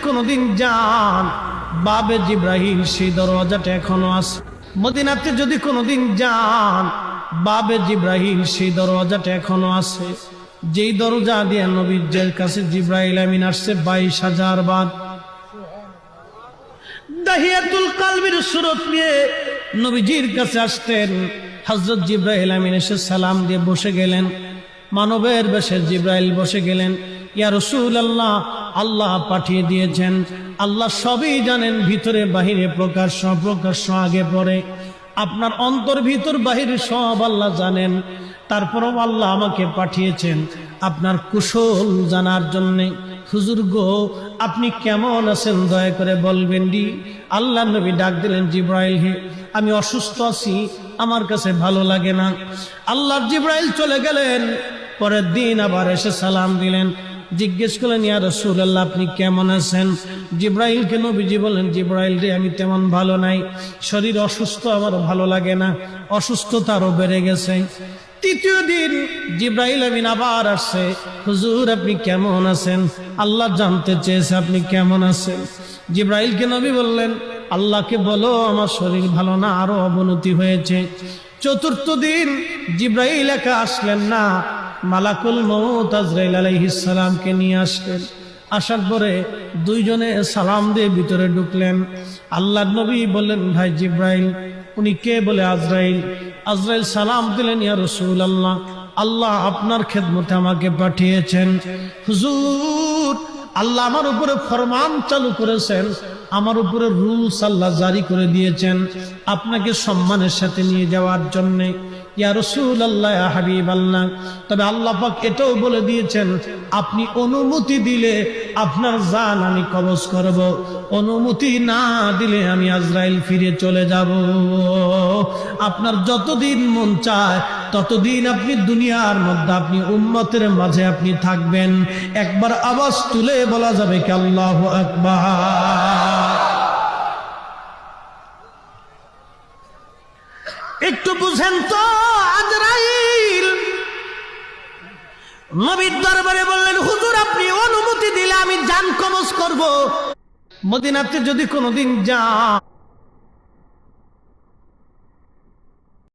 কোনোদিন যান, বাবে জিব্রাইল সেই দরওয়াজাটা এখনো আছে। মদিনাতে যদি কোনোদিন যান, বাবে জিব্রাইল সেই দরওয়াজাটা এখনো আছে, যেই দরজা দিয়ে নবীর কাছে জিব্রাইল আমিন আসছে 22,000 বার। দাহিয়াতুল কালবির সুরত নিয়ে নবীজির কাছে আসতেন। হযরত জিব্রাইল আমিন এসে সালাম দিয়ে বসে গেলেন। মানবের বেশে জিব্রাইল বসে গেলেন। ইয়া রাসূলুল্লাহ, আল্লাহ পাঠিয়ে দিয়েছেন, আল্লাহ সবই জানেন, ভিতরে বাহিরে প্রকাশ্য অপ্রকাশ্য আগে পরে, আপনার অন্তর ভিতর বাহিরে সব আল্লাহ জানেন। তারপরও আল্লাহ আমাকে পাঠিয়েছেন আপনার কুশল জানার জন্যে। হুজুর গো, আপনি কেমন আছেন দয়া করে বলবেন দি। আল্লাহ নবী ডাক দিলেন, জিব্রাইল হে, আমি অসুস্থ আছি, আমার কাছে ভালো লাগে না। আল্লাহর জিব্রাইল চলে গেলেন। পরের দিন আবার এসে সালাম দিলেন, জিজ্ঞেস করলেন, ইয়া রাসূলুল্লাহ আপনি কেমন আছেন? জিব্রাইলকে নবীজি বলেন, জিব্রাইল রে, আমি তেমন ভালো নাই, শরীর অসুস্থ, আমার ভালো লাগে না, অসুস্থতা আরো বেড়ে গেছে। তৃতীয় দিন জিব্রাইল আমিন আবার আসছে, হুজুর আপনি কেমন আছেন? আল্লাহ জানতে চেয়েছে আপনি কেমন আছেন। জিব্রাইলকে নবী বললেন, আল্লাহকে বলো আমার শরীর ভালো না, আরো অবনতি হয়েছে। চতুর্থ দিন জিব্রাইল একা আসলেন না, মালাকুল মউত আজরাইল আলাইহিস সালামকে নিয়ে আসলেন। আসার পরে দুইজনে সালাম দিয়ে ভিতরে ঢুকলেন। আল্লাহর নবী বললেন, ভাই জিব্রাইল। উনি কে? বলে আজরাইল। আজরাইল সালাম দিলেন, ইয়া রাসূলুল্লাহ, আল্লাহ আপনার খেদমতে আমাকে পাঠিয়েছেন। হুজুর, আল্লাহ আমার উপরে ফরমান চালু করেছেন, আমার উপরে রুলস আল্লাহ জারি করে দিয়েছেন আপনাকে সম্মানের সাথে নিয়ে যাওয়ার জন্য। ইয়া রাসূলুল্লাহ, ইয়া হাবিবাল্লাহ, তবে আল্লাহ পাক এটাও বলে দিয়েছেন আপনি অনুমতি দিলে আপনার জান আমি কবজ করব, অনুমতি না দিলে আমি আজরাইল ফিরে চলে যাব। আপনার যতদিন মন চায় ততদিন আপনি দুনিয়ার মধ্যে আপনি উম্মতের মাঝে আপনি থাকবেন। একবার আওয়াজ তুলে বলা যাবে কি আল্লাহু আকবার? একটু বুঝেন তো। আজরাইল নবীর দরবারে বললেন, হুজুর আপনি অনুমতি দিলে আমি জান কবজ করব। মদিনাতে যদি কোনোদিন যান,